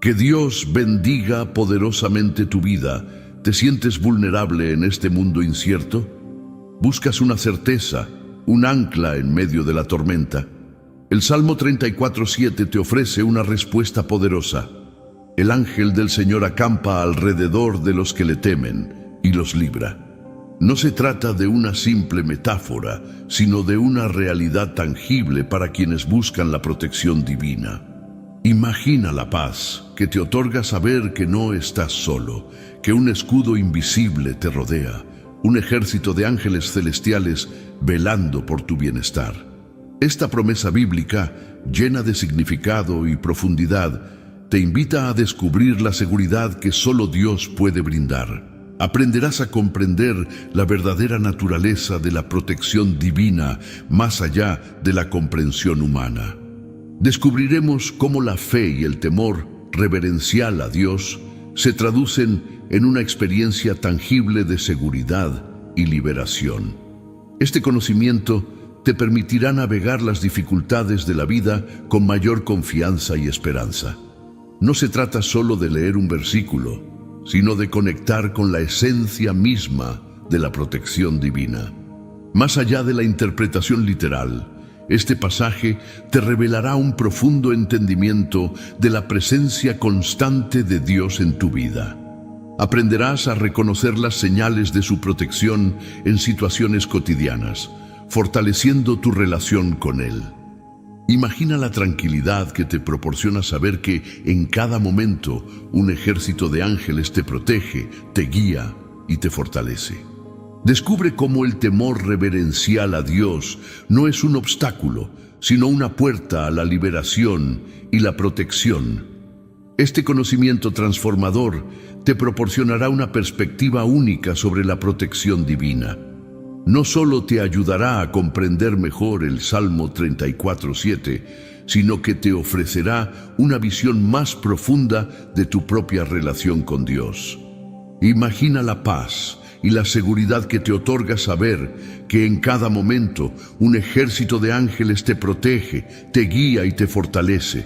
Que Dios bendiga poderosamente tu vida. ¿Te sientes vulnerable en este mundo incierto? ¿Buscas una certeza, un ancla en medio de la tormenta? El Salmo 34:7 te ofrece una respuesta poderosa. El ángel del Señor acampa alrededor de los que le temen y los libra. No se trata de una simple metáfora, sino de una realidad tangible para quienes buscan la protección divina. Imagina la paz que te otorga saber que no estás solo, que un escudo invisible te rodea, un ejército de ángeles celestiales velando por tu bienestar. Esta promesa bíblica, llena de significado y profundidad, te invita a descubrir la seguridad que solo Dios puede brindar. Aprenderás a comprender la verdadera naturaleza de la protección divina más allá de la comprensión humana. Descubriremos cómo la fe y el temor reverencial a Dios se traducen en una experiencia tangible de seguridad y liberación. Este conocimiento te permitirá navegar las dificultades de la vida con mayor confianza y esperanza. No se trata solo de leer un versículo, sino de conectar con la esencia misma de la protección divina. Más allá de la interpretación literal, este pasaje te revelará un profundo entendimiento de la presencia constante de Dios en tu vida. Aprenderás a reconocer las señales de su protección en situaciones cotidianas, fortaleciendo tu relación con Él. Imagina la tranquilidad que te proporciona saber que en cada momento un ejército de ángeles te protege, te guía y te fortalece. Descubre cómo el temor reverencial a Dios no es un obstáculo, sino una puerta a la liberación y la protección. Este conocimiento transformador te proporcionará una perspectiva única sobre la protección divina. No solo te ayudará a comprender mejor el Salmo 34:7, sino que te ofrecerá una visión más profunda de tu propia relación con Dios. Imagina la paz y la seguridad que te otorga saber que en cada momento un ejército de ángeles te protege, te guía y te fortalece.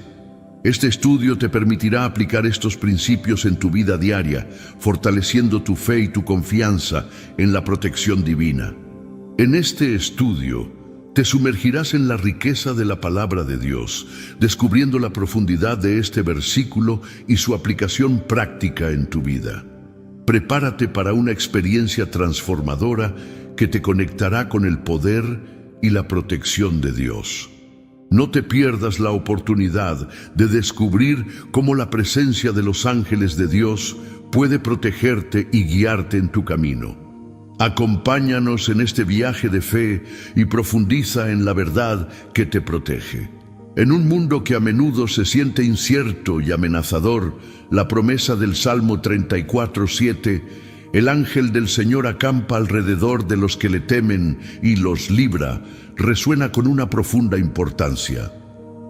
Este estudio te permitirá aplicar estos principios en tu vida diaria, fortaleciendo tu fe y tu confianza en la protección divina. En este estudio, te sumergirás en la riqueza de la palabra de Dios, descubriendo la profundidad de este versículo y su aplicación práctica en tu vida. Prepárate para una experiencia transformadora que te conectará con el poder y la protección de Dios. No te pierdas la oportunidad de descubrir cómo la presencia de los ángeles de Dios puede protegerte y guiarte en tu camino. Acompáñanos en este viaje de fe y profundiza en la verdad que te protege. En un mundo que a menudo se siente incierto y amenazador, la promesa del Salmo 34:7, el ángel del Señor acampa alrededor de los que le temen y los libra, resuena con una profunda importancia.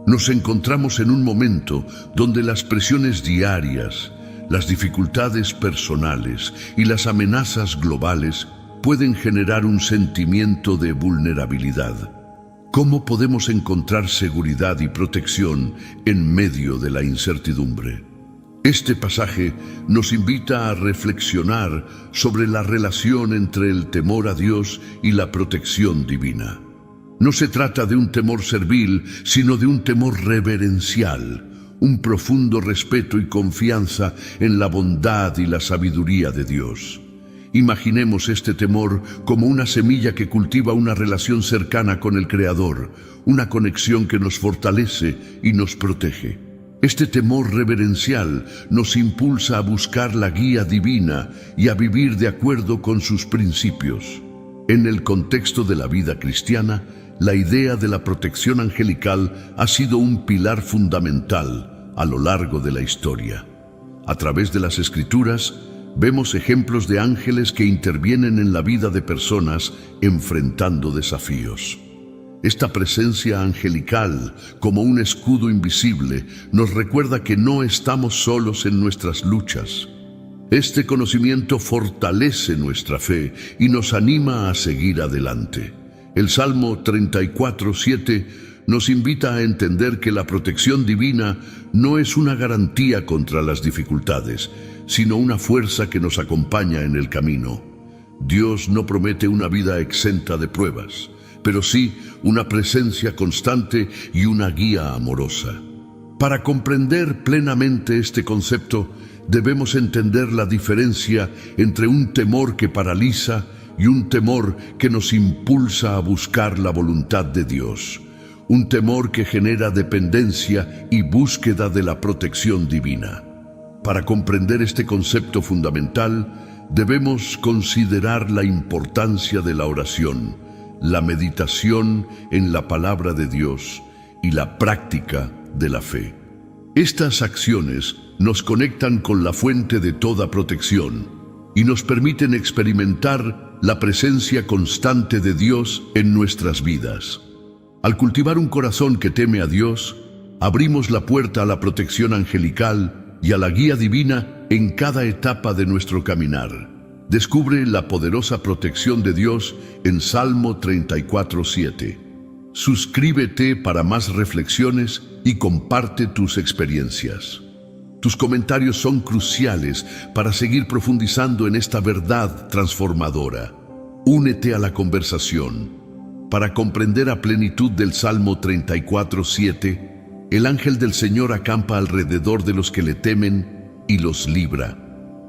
Nos encontramos en un momento donde las presiones diarias, las dificultades personales y las amenazas globales pueden generar un sentimiento de vulnerabilidad. ¿Cómo podemos encontrar seguridad y protección en medio de la incertidumbre? Este pasaje nos invita a reflexionar sobre la relación entre el temor a Dios y la protección divina. No se trata de un temor servil, sino de un temor reverencial, un profundo respeto y confianza en la bondad y la sabiduría de Dios. Imaginemos este temor como una semilla que cultiva una relación cercana con el Creador, una conexión que nos fortalece y nos protege. Este temor reverencial nos impulsa a buscar la guía divina y a vivir de acuerdo con sus principios. En el contexto de la vida cristiana, la idea de la protección angelical ha sido un pilar fundamental a lo largo de la historia. A través de las Escrituras, vemos ejemplos de ángeles que intervienen en la vida de personas enfrentando desafíos. Esta presencia angelical, como un escudo invisible, nos recuerda que no estamos solos en nuestras luchas. Este conocimiento fortalece nuestra fe y nos anima a seguir adelante. El Salmo 34:7 nos invita a entender que la protección divina no es una garantía contra las dificultades, sino una fuerza que nos acompaña en el camino. Dios no promete una vida exenta de pruebas, pero sí una presencia constante y una guía amorosa. Para comprender plenamente este concepto, debemos entender la diferencia entre un temor que paraliza y un temor que nos impulsa a buscar la voluntad de Dios. Un temor que genera dependencia y búsqueda de la protección divina. Para comprender este concepto fundamental, debemos considerar la importancia de la oración, la meditación en la palabra de Dios y la práctica de la fe. Estas acciones nos conectan con la fuente de toda protección y nos permiten experimentar la presencia constante de Dios en nuestras vidas. Al cultivar un corazón que teme a Dios, abrimos la puerta a la protección angelical y a la guía divina en cada etapa de nuestro caminar. Descubre la poderosa protección de Dios en Salmo 34:7. Suscríbete para más reflexiones y comparte tus experiencias. Tus comentarios son cruciales para seguir profundizando en esta verdad transformadora. Únete a la conversación. Para comprender a plenitud del Salmo 34:7, el ángel del Señor acampa alrededor de los que le temen y los libra.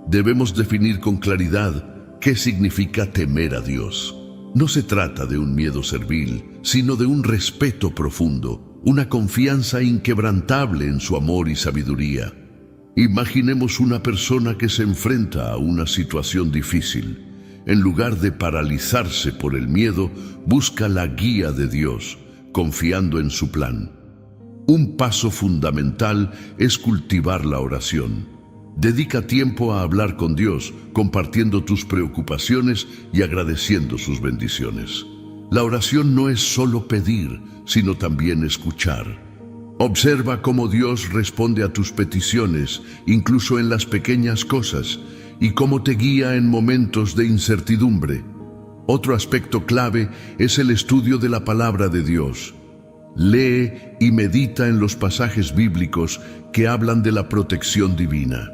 Debemos definir con claridad qué significa temer a Dios. No se trata de un miedo servil, sino de un respeto profundo, una confianza inquebrantable en su amor y sabiduría. Imaginemos una persona que se enfrenta a una situación difícil. En lugar de paralizarse por el miedo, busca la guía de Dios, confiando en su plan. Un paso fundamental es cultivar la oración. Dedica tiempo a hablar con Dios, compartiendo tus preocupaciones y agradeciendo sus bendiciones. La oración no es solo pedir, sino también escuchar. Observa cómo Dios responde a tus peticiones, incluso en las pequeñas cosas, y cómo te guía en momentos de incertidumbre. Otro aspecto clave es el estudio de la palabra de Dios. Lee y medita en los pasajes bíblicos que hablan de la protección divina.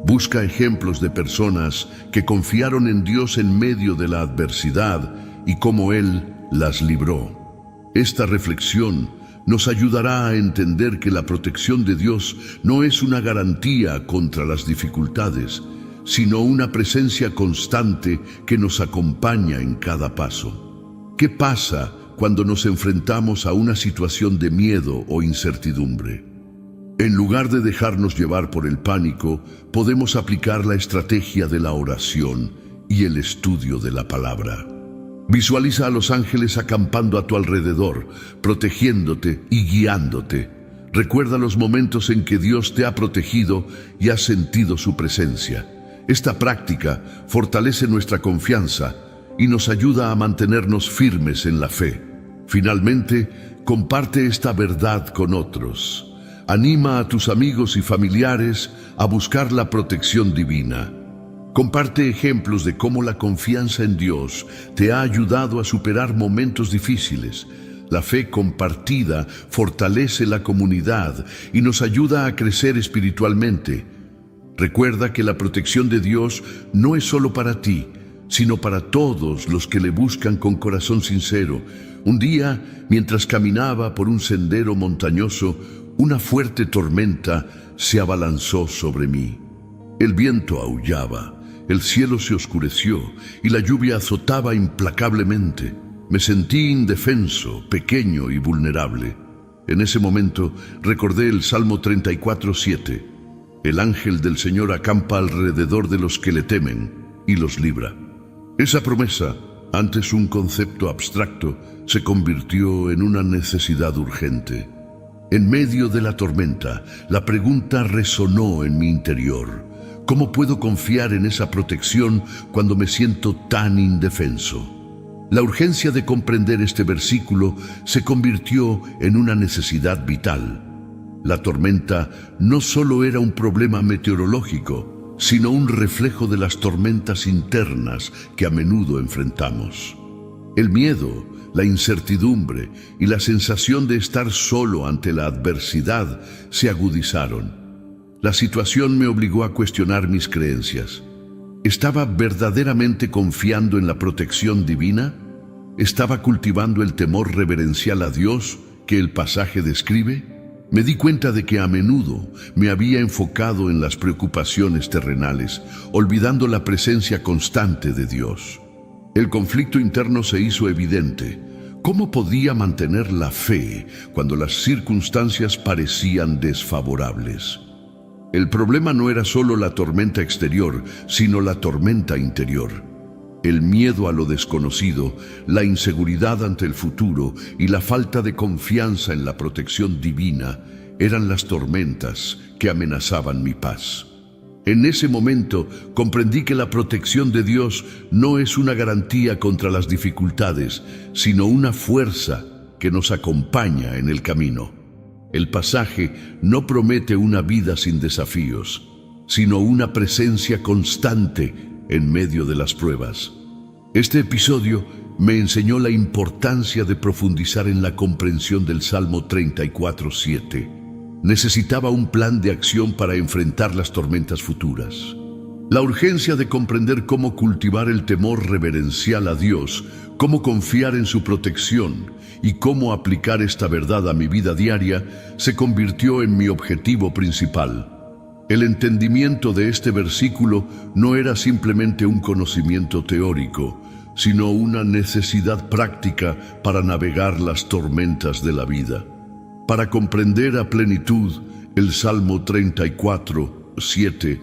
Busca ejemplos de personas que confiaron en Dios en medio de la adversidad y cómo Él las libró. Esta reflexión nos ayudará a entender que la protección de Dios no es una garantía contra las dificultades, sino una presencia constante que nos acompaña en cada paso. ¿Qué pasa cuando nos enfrentamos a una situación de miedo o incertidumbre? En lugar de dejarnos llevar por el pánico, podemos aplicar la estrategia de la oración y el estudio de la palabra. Visualiza a los ángeles acampando a tu alrededor, protegiéndote y guiándote. Recuerda los momentos en que Dios te ha protegido y has sentido su presencia. Esta práctica fortalece nuestra confianza y nos ayuda a mantenernos firmes en la fe. Finalmente, comparte esta verdad con otros. Anima a tus amigos y familiares a buscar la protección divina. Comparte ejemplos de cómo la confianza en Dios te ha ayudado a superar momentos difíciles. La fe compartida fortalece la comunidad y nos ayuda a crecer espiritualmente. Recuerda que la protección de Dios no es solo para ti, sino para todos los que le buscan con corazón sincero. Un día, mientras caminaba por un sendero montañoso, una fuerte tormenta se abalanzó sobre mí. El viento aullaba, el cielo se oscureció y la lluvia azotaba implacablemente. Me sentí indefenso, pequeño y vulnerable. En ese momento recordé el Salmo 34:7. El ángel del Señor acampa alrededor de los que le temen y los libra. Esa promesa, antes un concepto abstracto, se convirtió en una necesidad urgente. En medio de la tormenta, la pregunta resonó en mi interior. ¿Cómo puedo confiar en esa protección cuando me siento tan indefenso? La urgencia de comprender este versículo se convirtió en una necesidad vital. La tormenta no solo era un problema meteorológico, sino un reflejo de las tormentas internas que a menudo enfrentamos. El miedo, la incertidumbre y la sensación de estar solo ante la adversidad se agudizaron. La situación me obligó a cuestionar mis creencias. ¿Estaba verdaderamente confiando en la protección divina? ¿Estaba cultivando el temor reverencial a Dios que el pasaje describe? Me di cuenta de que a menudo me había enfocado en las preocupaciones terrenales, olvidando la presencia constante de Dios. El conflicto interno se hizo evidente. ¿Cómo podía mantener la fe cuando las circunstancias parecían desfavorables? El problema no era solo la tormenta exterior, sino la tormenta interior. El miedo a lo desconocido, la inseguridad ante el futuro y la falta de confianza en la protección divina eran las tormentas que amenazaban mi paz. En ese momento comprendí que la protección de Dios no es una garantía contra las dificultades, sino una fuerza que nos acompaña en el camino. El pasaje no promete una vida sin desafíos, sino una presencia constante en medio de las pruebas. Este episodio me enseñó la importancia de profundizar en la comprensión del Salmo 34:7. Necesitaba un plan de acción para enfrentar las tormentas futuras. La urgencia de comprender cómo cultivar el temor reverencial a Dios, cómo confiar en su protección y cómo aplicar esta verdad a mi vida diaria se convirtió en mi objetivo principal. El entendimiento de este versículo no era simplemente un conocimiento teórico, sino una necesidad práctica para navegar las tormentas de la vida. Para comprender a plenitud el Salmo 34:7,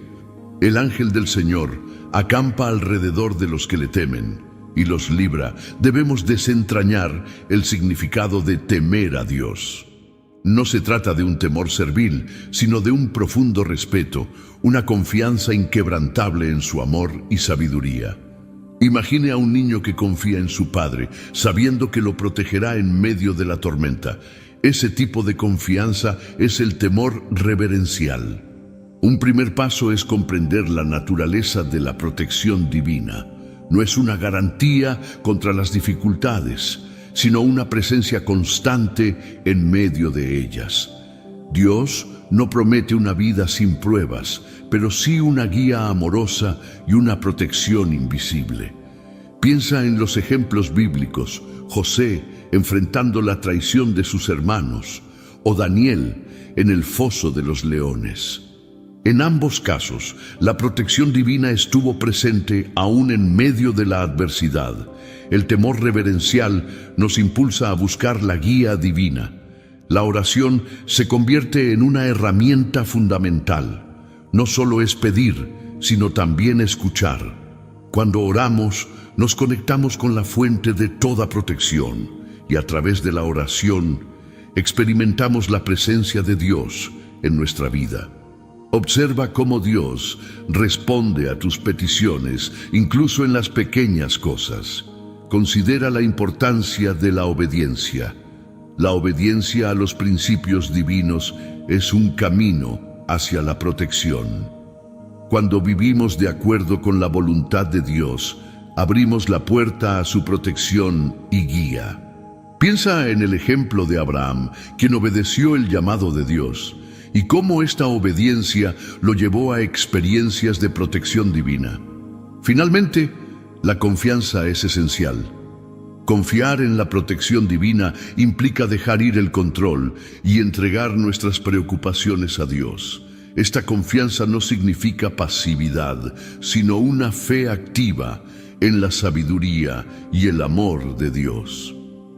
el ángel del Señor acampa alrededor de los que le temen y los libra. Debemos desentrañar el significado de temer a Dios. No se trata de un temor servil, sino de un profundo respeto, una confianza inquebrantable en su amor y sabiduría. Imagine a un niño que confía en su padre, sabiendo que lo protegerá en medio de la tormenta. Ese tipo de confianza es el temor reverencial. Un primer paso es comprender la naturaleza de la protección divina. No es una garantía contra las dificultades, sino una presencia constante en medio de ellas. Dios no promete una vida sin pruebas, pero sí una guía amorosa y una protección invisible. Piensa en los ejemplos bíblicos: José enfrentando la traición de sus hermanos, o Daniel en el foso de los leones. En ambos casos, la protección divina estuvo presente aún en medio de la adversidad. El temor reverencial nos impulsa a buscar la guía divina. La oración se convierte en una herramienta fundamental. No solo es pedir, sino también escuchar. Cuando oramos, nos conectamos con la fuente de toda protección y a través de la oración experimentamos la presencia de Dios en nuestra vida. Observa cómo Dios responde a tus peticiones, incluso en las pequeñas cosas. Considera la importancia de la obediencia. La obediencia a los principios divinos es un camino hacia la protección. Cuando vivimos de acuerdo con la voluntad de Dios, abrimos la puerta a su protección y guía. Piensa en el ejemplo de Abraham, quien obedeció el llamado de Dios, y cómo esta obediencia lo llevó a experiencias de protección divina. Finalmente, la confianza es esencial. Confiar en la protección divina implica dejar ir el control y entregar nuestras preocupaciones a Dios. Esta confianza no significa pasividad, sino una fe activa en la sabiduría y el amor de Dios.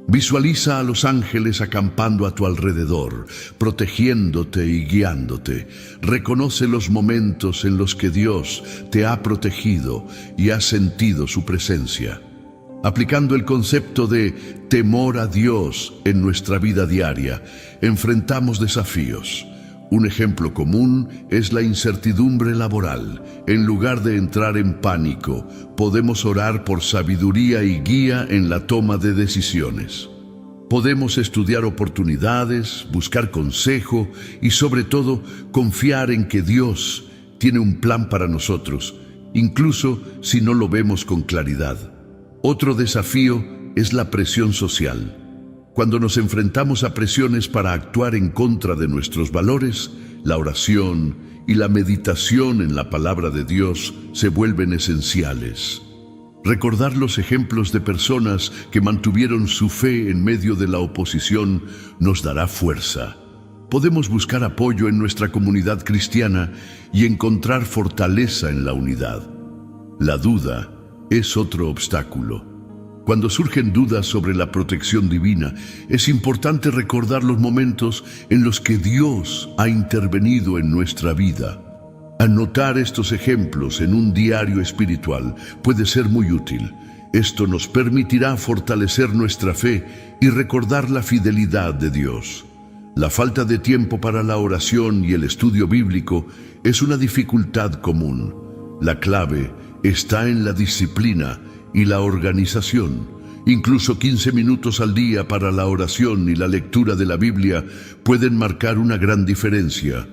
Visualiza a los ángeles acampando a tu alrededor, protegiéndote y guiándote. Reconoce los momentos en los que Dios te ha protegido y has sentido su presencia. Aplicando el concepto de temor a Dios en nuestra vida diaria, enfrentamos desafíos. Un ejemplo común es la incertidumbre laboral. En lugar de entrar en pánico, podemos orar por sabiduría y guía en la toma de decisiones. Podemos estudiar oportunidades, buscar consejo y sobre todo confiar en que Dios tiene un plan para nosotros, incluso si no lo vemos con claridad. Otro desafío es la presión social. Cuando nos enfrentamos a presiones para actuar en contra de nuestros valores, la oración y la meditación en la palabra de Dios se vuelven esenciales. Recordar los ejemplos de personas que mantuvieron su fe en medio de la oposición nos dará fuerza. Podemos buscar apoyo en nuestra comunidad cristiana y encontrar fortaleza en la unidad. La duda es otro obstáculo. Cuando surgen dudas sobre la protección divina, es importante recordar los momentos en los que Dios ha intervenido en nuestra vida. Anotar estos ejemplos en un diario espiritual puede ser muy útil. Esto nos permitirá fortalecer nuestra fe y recordar la fidelidad de Dios. La falta de tiempo para la oración y el estudio bíblico es una dificultad común. La clave está en la disciplina y la organización. Incluso 15 minutos al día para la oración y la lectura de la Biblia pueden marcar una gran diferencia.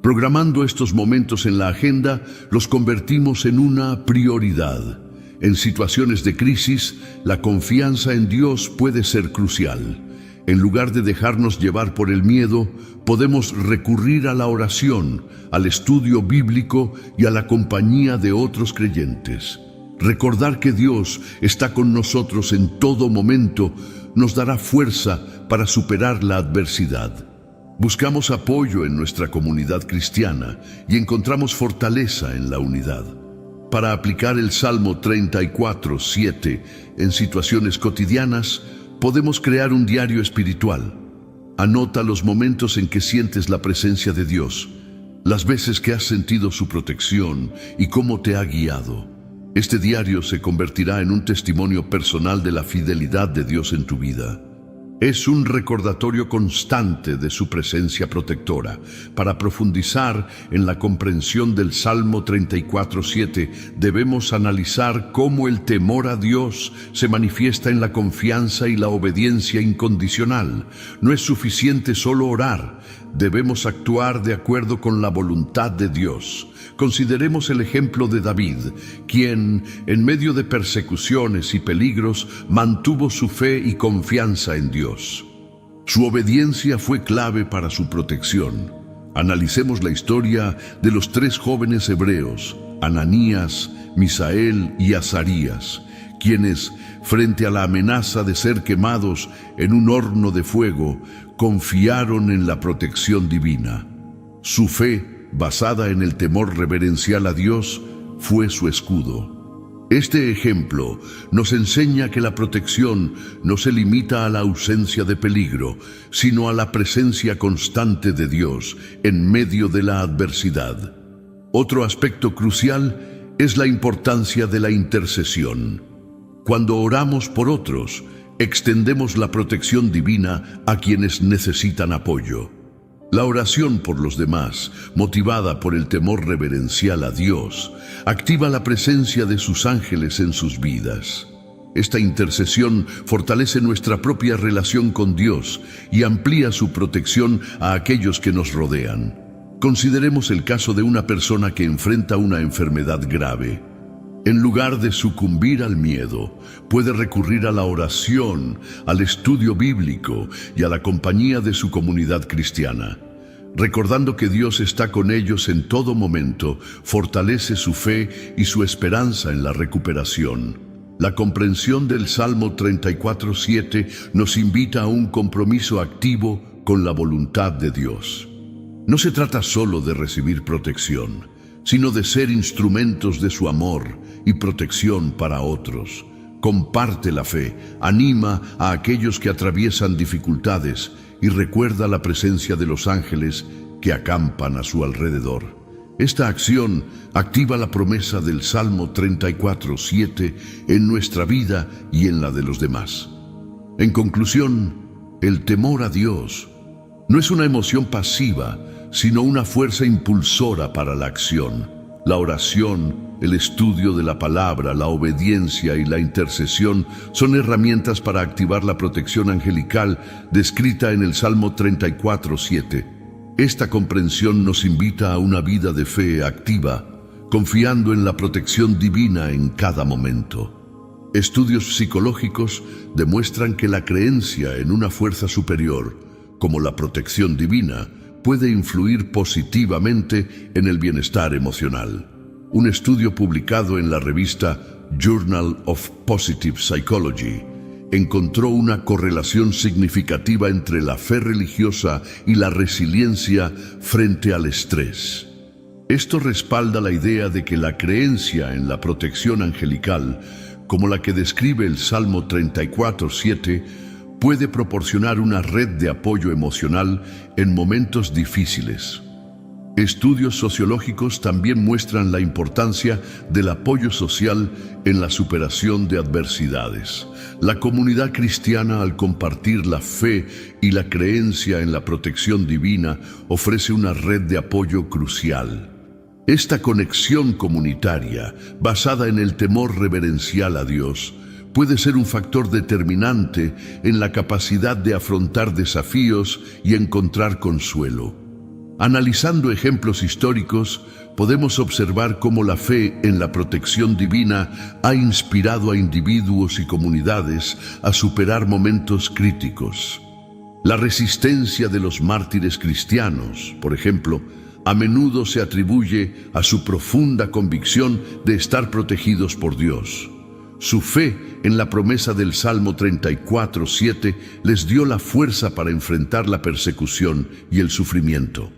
Programando estos momentos en la agenda, los convertimos en una prioridad. En situaciones de crisis, la confianza en Dios puede ser crucial. En lugar de dejarnos llevar por el miedo, podemos recurrir a la oración, al estudio bíblico y a la compañía de otros creyentes. Recordar que Dios está con nosotros en todo momento nos dará fuerza para superar la adversidad. Buscamos apoyo en nuestra comunidad cristiana y encontramos fortaleza en la unidad. Para aplicar el Salmo 34:7 en situaciones cotidianas, podemos crear un diario espiritual. Anota los momentos en que sientes la presencia de Dios, las veces que has sentido su protección y cómo te ha guiado. Este diario se convertirá en un testimonio personal de la fidelidad de Dios en tu vida. Es un recordatorio constante de su presencia protectora. Para profundizar en la comprensión del Salmo 34:7, debemos analizar cómo el temor a Dios se manifiesta en la confianza y la obediencia incondicional. No es suficiente solo orar, debemos actuar de acuerdo con la voluntad de Dios. Consideremos el ejemplo de David, quien, en medio de persecuciones y peligros, mantuvo su fe y confianza en Dios. Su obediencia fue clave para su protección. Analicemos la historia de los 3 jóvenes hebreos, Ananías, Misael y Azarías, quienes, frente a la amenaza de ser quemados en un horno de fuego, confiaron en la protección divina. Su fe, basada en el temor reverencial a Dios, fue su escudo. Este ejemplo nos enseña que la protección no se limita a la ausencia de peligro, sino a la presencia constante de Dios en medio de la adversidad. Otro aspecto crucial es la importancia de la intercesión. Cuando oramos por otros, extendemos la protección divina a quienes necesitan apoyo. La oración por los demás, motivada por el temor reverencial a Dios, activa la presencia de sus ángeles en sus vidas. Esta intercesión fortalece nuestra propia relación con Dios y amplía su protección a aquellos que nos rodean. Consideremos el caso de una persona que enfrenta una enfermedad grave. En lugar de sucumbir al miedo, puede recurrir a la oración, al estudio bíblico y a la compañía de su comunidad cristiana. Recordando que Dios está con ellos en todo momento, fortalece su fe y su esperanza en la recuperación. La comprensión del Salmo 34:7 nos invita a un compromiso activo con la voluntad de Dios. No se trata solo de recibir protección, sino de ser instrumentos de su amor y protección para otros. Comparte la fe, anima a aquellos que atraviesan dificultades y recuerda la presencia de los ángeles que acampan a su alrededor. Esta acción activa la promesa del Salmo 34:7 en nuestra vida y en la de los demás. En conclusión, el temor a Dios no es una emoción pasiva, sino una fuerza impulsora para la acción. La oración, el estudio de la palabra, la obediencia y la intercesión son herramientas para activar la protección angelical descrita en el Salmo 34:7. Esta comprensión nos invita a una vida de fe activa, confiando en la protección divina en cada momento. Estudios psicológicos demuestran que la creencia en una fuerza superior, como la protección divina, puede influir positivamente en el bienestar emocional. Un estudio publicado en la revista Journal of Positive Psychology encontró una correlación significativa entre la fe religiosa y la resiliencia frente al estrés. Esto respalda la idea de que la creencia en la protección angelical, como la que describe el Salmo 34:7, puede proporcionar una red de apoyo emocional en momentos difíciles. Estudios sociológicos también muestran la importancia del apoyo social en la superación de adversidades. La comunidad cristiana, al compartir la fe y la creencia en la protección divina, ofrece una red de apoyo crucial. Esta conexión comunitaria, basada en el temor reverencial a Dios, puede ser un factor determinante en la capacidad de afrontar desafíos y encontrar consuelo. Analizando ejemplos históricos, podemos observar cómo la fe en la protección divina ha inspirado a individuos y comunidades a superar momentos críticos. La resistencia de los mártires cristianos, por ejemplo, a menudo se atribuye a su profunda convicción de estar protegidos por Dios. Su fe en la promesa del Salmo 34:7 les dio la fuerza para enfrentar la persecución y el sufrimiento.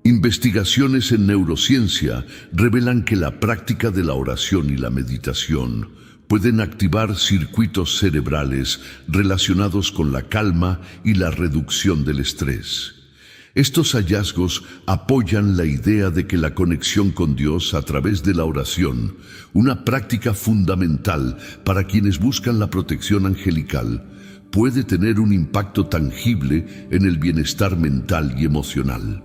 Investigaciones en neurociencia revelan que la práctica de la oración y la meditación pueden activar circuitos cerebrales relacionados con la calma y la reducción del estrés. Estos hallazgos apoyan la idea de que la conexión con Dios a través de la oración, una práctica fundamental para quienes buscan la protección angelical, puede tener un impacto tangible en el bienestar mental y emocional.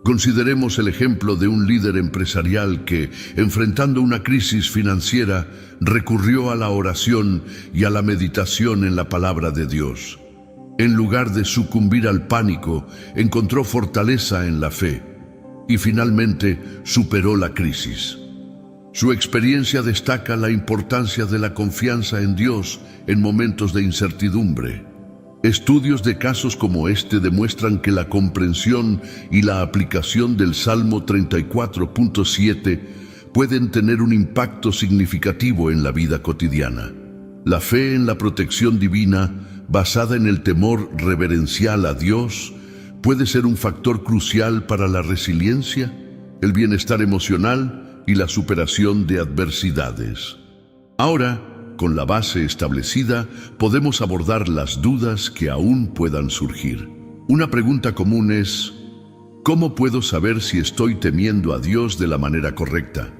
Consideremos el ejemplo de un líder empresarial que, enfrentando una crisis financiera, recurrió a la oración y a la meditación en la palabra de Dios. En lugar de sucumbir al pánico, encontró fortaleza en la fe y finalmente superó la crisis. Su experiencia destaca la importancia de la confianza en Dios en momentos de incertidumbre. Estudios de casos como este demuestran que la comprensión y la aplicación del Salmo 34:7 pueden tener un impacto significativo en la vida cotidiana. La fe en la protección divina, basada en el temor reverencial a Dios, puede ser un factor crucial para la resiliencia, el bienestar emocional y la superación de adversidades. Ahora, con la base establecida, podemos abordar las dudas que aún puedan surgir. Una pregunta común es: ¿cómo puedo saber si estoy temiendo a Dios de la manera correcta?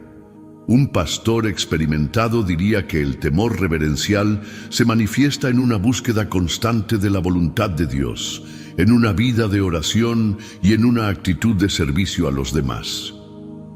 Un pastor experimentado diría que el temor reverencial se manifiesta en una búsqueda constante de la voluntad de Dios, en una vida de oración y en una actitud de servicio a los demás.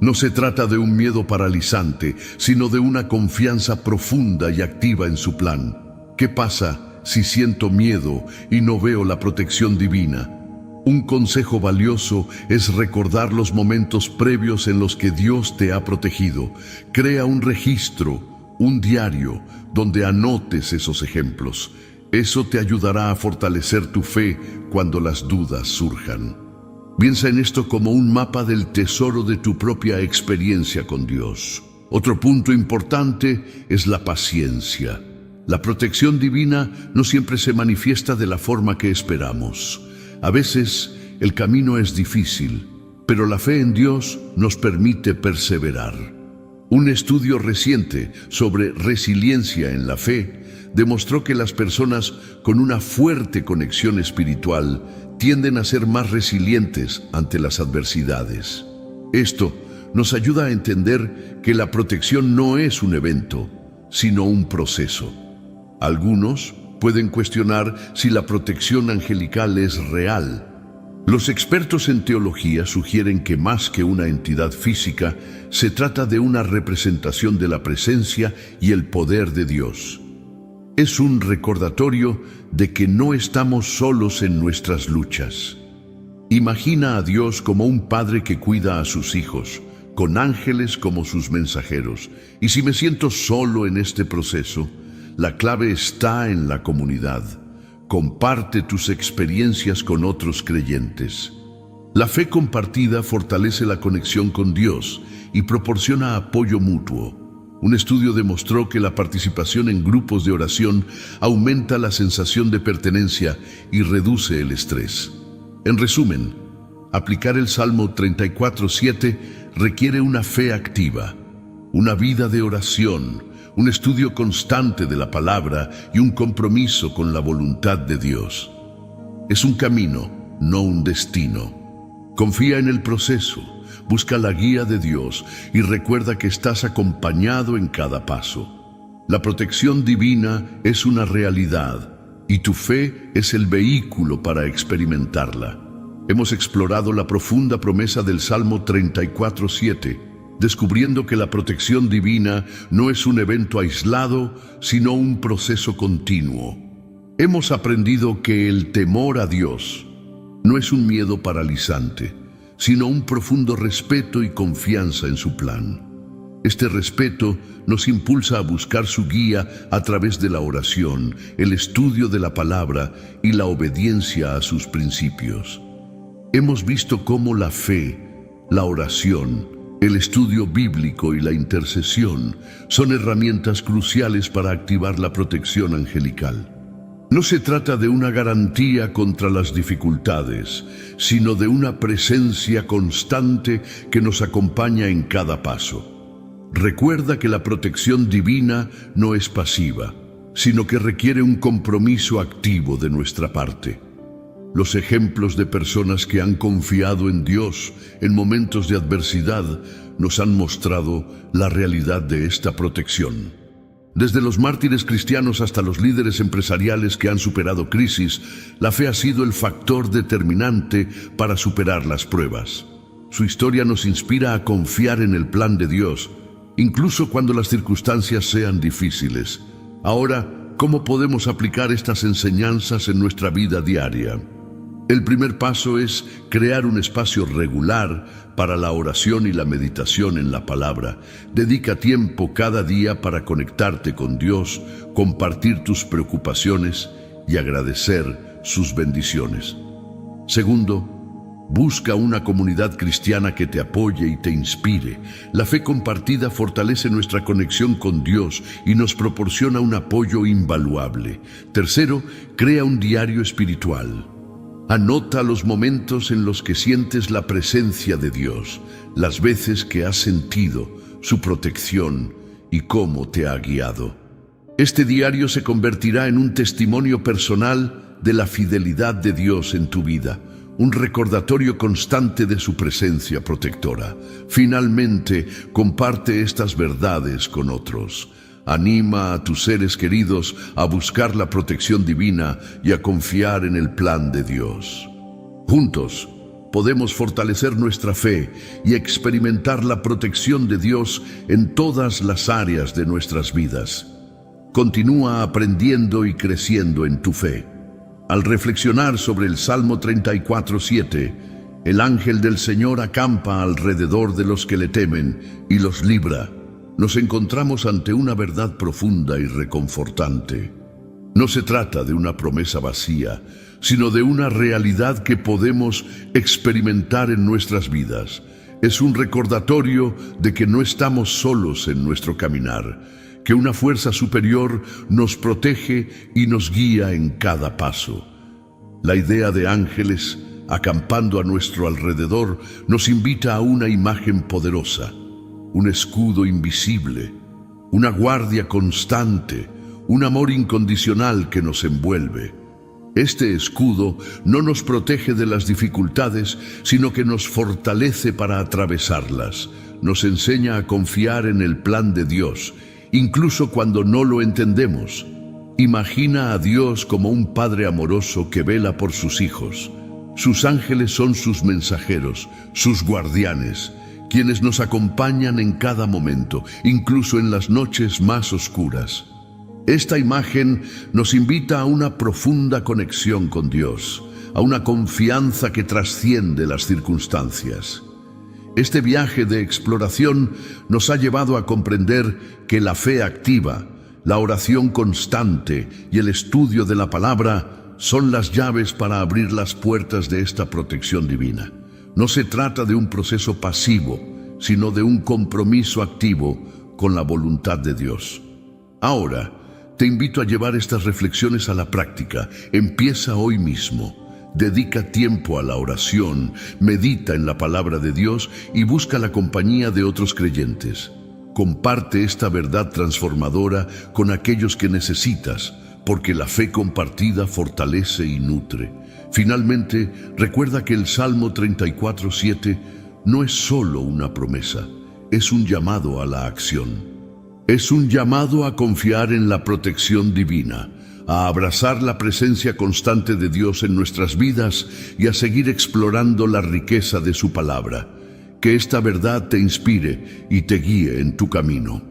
No se trata de un miedo paralizante, sino de una confianza profunda y activa en su plan. ¿Qué pasa si siento miedo y no veo la protección divina? Un consejo valioso es recordar los momentos previos en los que Dios te ha protegido. Crea un registro, un diario, donde anotes esos ejemplos. Eso te ayudará a fortalecer tu fe cuando las dudas surjan. Piensa en esto como un mapa del tesoro de tu propia experiencia con Dios. Otro punto importante es la paciencia. La protección divina no siempre se manifiesta de la forma que esperamos. A veces el camino es difícil, pero la fe en Dios nos permite perseverar. Un estudio reciente sobre resiliencia en la fe demostró que las personas con una fuerte conexión espiritual tienden a ser más resilientes ante las adversidades. Esto nos ayuda a entender que la protección no es un evento, sino un proceso. Algunos pueden cuestionar si la protección angelical es real. Los expertos en teología sugieren que más que una entidad física, se trata de una representación de la presencia y el poder de Dios. Es un recordatorio de que no estamos solos en nuestras luchas. Imagina a Dios como un padre que cuida a sus hijos, con ángeles como sus mensajeros. Y si me siento solo en este proceso, la clave está en la comunidad. Comparte tus experiencias con otros creyentes. La fe compartida fortalece la conexión con Dios y proporciona apoyo mutuo. Un estudio demostró que la participación en grupos de oración aumenta la sensación de pertenencia y reduce el estrés. En resumen, aplicar el Salmo 34:7 requiere una fe activa, una vida de oración, un estudio constante de la palabra y un compromiso con la voluntad de Dios. Es un camino, no un destino. Confía en el proceso, busca la guía de Dios y recuerda que estás acompañado en cada paso. La protección divina es una realidad y tu fe es el vehículo para experimentarla. Hemos explorado la profunda promesa del Salmo 34:7, descubriendo que la protección divina no es un evento aislado, sino un proceso continuo. Hemos aprendido que el temor a Dios no es un miedo paralizante, sino un profundo respeto y confianza en su plan. Este respeto nos impulsa a buscar su guía a través de la oración, el estudio de la palabra y la obediencia a sus principios. Hemos visto cómo la fe, la oración, el estudio bíblico y la intercesión son herramientas cruciales para activar la protección angelical. No se trata de una garantía contra las dificultades, sino de una presencia constante que nos acompaña en cada paso. Recuerda que la protección divina no es pasiva, sino que requiere un compromiso activo de nuestra parte. Los ejemplos de personas que han confiado en Dios en momentos de adversidad nos han mostrado la realidad de esta protección. Desde los mártires cristianos hasta los líderes empresariales que han superado crisis, la fe ha sido el factor determinante para superar las pruebas. Su historia nos inspira a confiar en el plan de Dios, incluso cuando las circunstancias sean difíciles. Ahora, ¿cómo podemos aplicar estas enseñanzas en nuestra vida diaria? El primer paso es crear un espacio regular para la oración y la meditación en la palabra. Dedica tiempo cada día para conectarte con Dios, compartir tus preocupaciones y agradecer sus bendiciones. Segundo, busca una comunidad cristiana que te apoye y te inspire. La fe compartida fortalece nuestra conexión con Dios y nos proporciona un apoyo invaluable. Tercero, crea un diario espiritual. Anota los momentos en los que sientes la presencia de Dios, las veces que has sentido su protección y cómo te ha guiado. Este diario se convertirá en un testimonio personal de la fidelidad de Dios en tu vida, un recordatorio constante de su presencia protectora. Finalmente, comparte estas verdades con otros. Anima a tus seres queridos a buscar la protección divina y a confiar en el plan de Dios. Juntos, podemos fortalecer nuestra fe y experimentar la protección de Dios en todas las áreas de nuestras vidas. Continúa aprendiendo y creciendo en tu fe. Al reflexionar sobre el Salmo 34:7, el ángel del Señor acampa alrededor de los que le temen y los libra. Nos encontramos ante una verdad profunda y reconfortante. No se trata de una promesa vacía, sino de una realidad que podemos experimentar en nuestras vidas. Es un recordatorio de que no estamos solos en nuestro caminar, que una fuerza superior nos protege y nos guía en cada paso. La idea de ángeles acampando a nuestro alrededor nos invita a una imagen poderosa. Un escudo invisible, una guardia constante, un amor incondicional que nos envuelve. Este escudo no nos protege de las dificultades, sino que nos fortalece para atravesarlas. Nos enseña a confiar en el plan de Dios, incluso cuando no lo entendemos. Imagina a Dios como un Padre amoroso que vela por sus hijos. Sus ángeles son sus mensajeros, sus guardianes, quienes nos acompañan en cada momento, incluso en las noches más oscuras. Esta imagen nos invita a una profunda conexión con Dios, a una confianza que trasciende las circunstancias. Este viaje de exploración nos ha llevado a comprender que la fe activa, La oración constante y el estudio de la palabra son las llaves para abrir las puertas de esta protección divina. No se trata de un proceso pasivo, sino de un compromiso activo con la voluntad de Dios. Ahora, te invito a llevar estas reflexiones a la práctica. Empieza hoy mismo. Dedica tiempo a la oración, medita en la palabra de Dios y busca la compañía de otros creyentes. Comparte esta verdad transformadora con aquellos que necesitas, porque la fe compartida fortalece y nutre. Finalmente, recuerda que el Salmo 34:7 no es solo una promesa, es un llamado a la acción. Es un llamado a confiar en la protección divina, a abrazar la presencia constante de Dios en nuestras vidas y a seguir explorando la riqueza de su palabra. Que esta verdad te inspire y te guíe en tu camino.